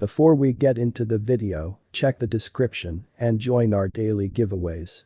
Before we get into the video, check the description and join our daily giveaways.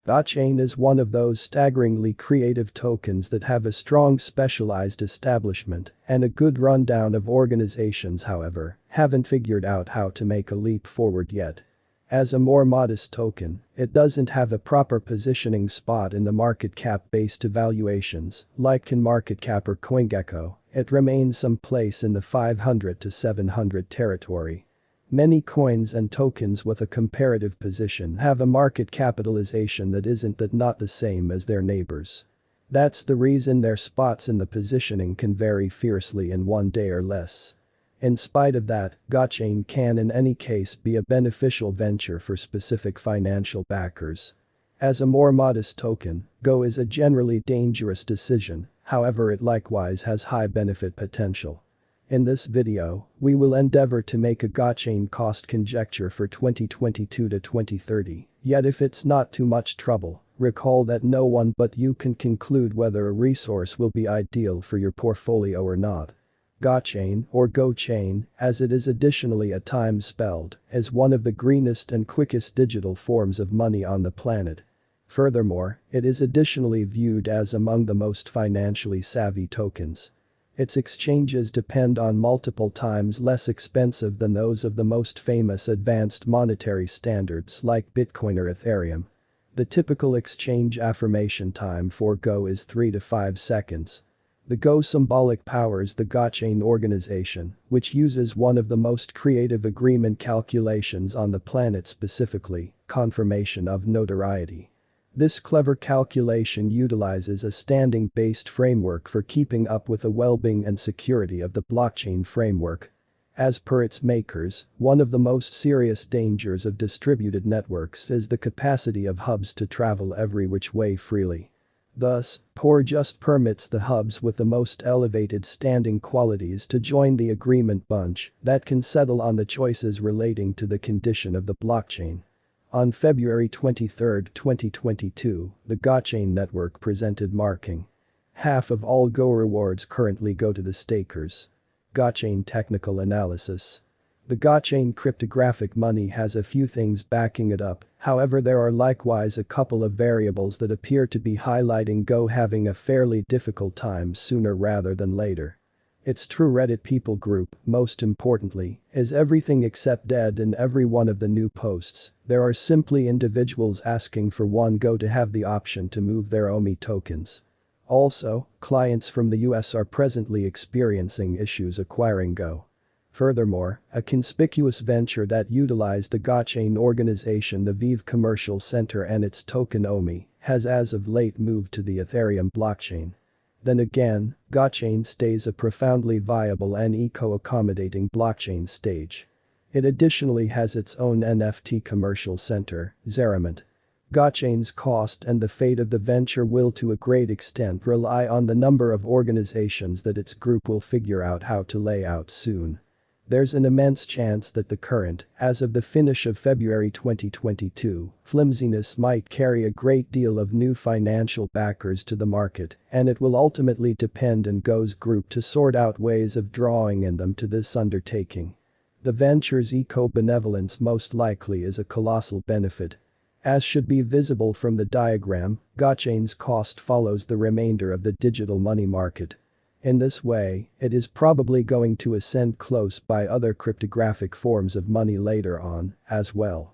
Gochain is one of those staggeringly creative tokens that have a strong specialized establishment and a good rundown of organizations, however, haven't figured out how to make a leap forward yet. As a more modest token, it doesn't have a proper positioning spot in the market cap-based evaluations like CoinMarketCap or CoinGecko. It remains someplace in the 500 to 700 territory. Many coins and tokens with a comparative position have a market capitalization that isn't not the same as their neighbors. That's the reason their spots in the positioning can vary fiercely in one day or less. In spite of that, Gochain can in any case be a beneficial venture for specific financial backers. As a more modest token, Go is a generally dangerous decision, however it likewise has high benefit potential. In this video, we will endeavor to make a Gochain cost conjecture for 2022 to 2030, yet if it's not too much trouble, recall that no one but you can conclude whether a resource will be ideal for your portfolio or not. Gochain, or Gochain, as it is additionally at times spelled, is one of the greenest and quickest digital forms of money on the planet. Furthermore, it is additionally viewed as among the most financially savvy tokens. Its exchanges depend on multiple times less expensive than those of the most famous advanced monetary standards like Bitcoin or Ethereum. The typical exchange affirmation time for Go is 3 to 5 seconds. The Go symbolic powers the Gochain organization, which uses one of the most creative agreement calculations on the planet, specifically confirmation of notoriety. This clever calculation utilizes a standing-based framework for keeping up with the well-being and security of the blockchain framework. As per its makers, one of the most serious dangers of distributed networks is the capacity of hubs to travel every which way freely. Thus, POR just permits the hubs with the most elevated standing qualities to join the agreement bunch that can settle on the choices relating to the condition of the blockchain. On February 23, 2022, the Gochain network presented marking. Half of all Go rewards currently go to the stakers. Gochain technical analysis. The Gochain cryptographic money has a few things backing it up, however there are likewise a couple of variables that appear to be highlighting Go having a fairly difficult time sooner rather than later. Its true Reddit people group, most importantly, is everything except dead. In every one of the new posts, there are simply individuals asking for one Go to have the option to move their OMI tokens. Also, clients from the US are presently experiencing issues acquiring Go. Furthermore, a conspicuous venture that utilized the Gochain organization, the Vive Commercial Center, and its token OMI, has as of late moved to the Ethereum blockchain. Then again, Gochain stays a profoundly viable and eco-accommodating blockchain stage. It additionally has its own NFT commercial center, Zerament. Gochain's cost and the fate of the venture will to a great extent rely on the number of organizations that its group will figure out how to lay out soon. There's an immense chance that the current, as of the finish of February 2022, flimsiness might carry a great deal of new financial backers to the market, and it will ultimately depend on Go's group to sort out ways of drawing in them to this undertaking. The venture's eco-benevolence most likely is a colossal benefit. As should be visible from the diagram, Gochain's cost follows the remainder of the digital money market. In this way, it is probably going to ascend close by other cryptographic forms of money later on, as well.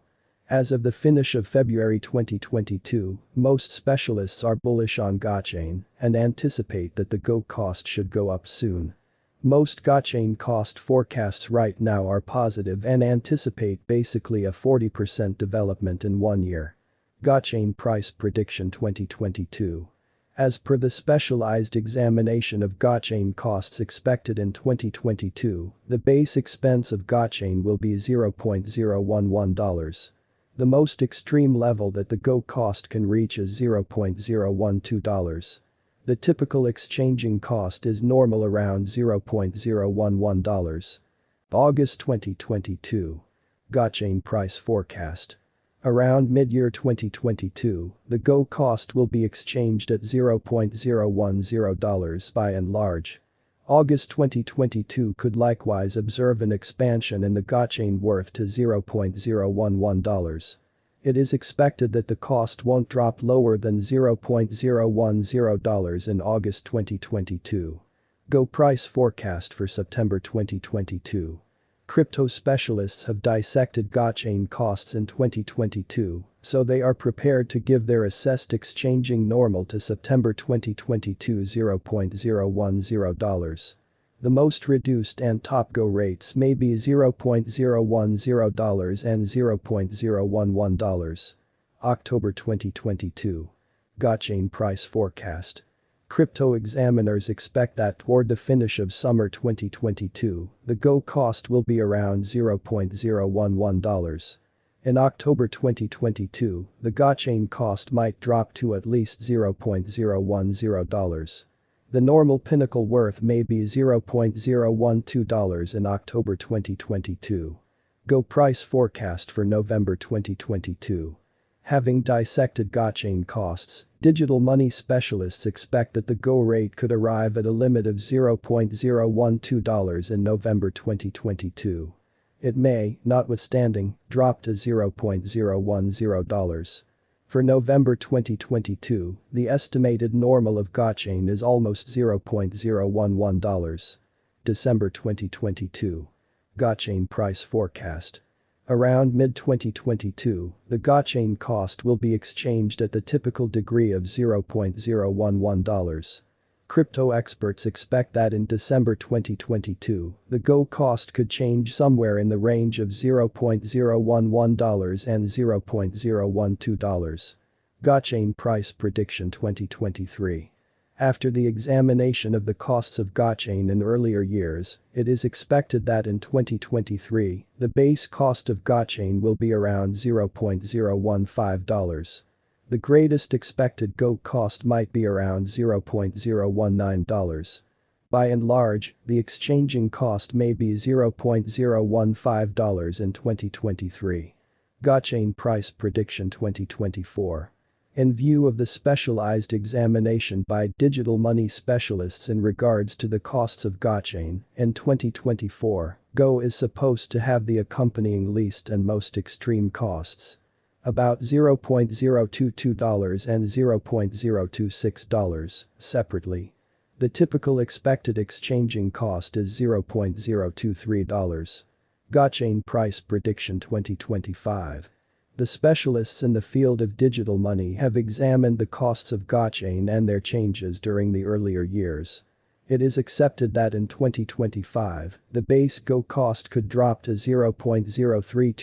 As of the finish of February 2022, most specialists are bullish on Gochain and anticipate that the Go cost should go up soon. Most Gochain cost forecasts right now are positive and anticipate basically a 40% development in 1 year. Gochain Price Prediction 2022. As per the specialized examination of Gochain costs expected in 2022, the base expense of Gochain will be $0.011. The most extreme level that the Go cost can reach is $0.012. The typical exchanging cost is normal around $0.011. August 2022. Gochain price forecast. Around mid-year 2022, the Go cost will be exchanged at $0.010 by and large. August 2022 could likewise observe an expansion in the Gochain worth to $0.011. It is expected that the cost won't drop lower than $0.010 in August 2022. Go price forecast for September 2022. Crypto specialists have dissected Gochain costs in 2022, so they are prepared to give their assessed exchanging normal to September 2022 $0.010. The most reduced and top go rates may be $0.010 and $0.011. October 2022. Gochain price forecast. Crypto examiners expect that toward the finish of summer 2022, the Go cost will be around $0.011. In October 2022, the Gochain cost might drop to at least $0.010. The normal pinnacle worth may be $0.012 in October 2022. Go price forecast for November 2022. Having dissected Gochain costs, digital money specialists expect that the Go rate could arrive at a limit of $0.012 in November 2022. It may, notwithstanding, drop to $0.010. For November 2022, the estimated normal of Gochain is almost $0.011. December 2022. Gochain price forecast. Around mid-2022, the Gochain cost will be exchanged at the typical degree of $0.011. Crypto experts expect that in December 2022, the Go cost could change somewhere in the range of $0.011 and $0.012. Gochain price prediction 2023. After the examination of the costs of Gochain in earlier years, it is expected that in 2023, the base cost of Gochain will be around $0.015. The greatest expected Go cost might be around $0.019. By and large, the exchanging cost may be $0.015 in 2023. Gochain price prediction 2024. In view of the specialized examination by digital money specialists in regards to the costs of Gochain, in 2024, Go is supposed to have the accompanying least and most extreme costs. About $0.022 and $0.026, separately. The typical expected exchanging cost is $0.023. Gochain price prediction 2025. The specialists in the field of digital money have examined the costs of Gochain and their changes during the earlier years. It is accepted that in 2025, the base Go cost could drop to $0.032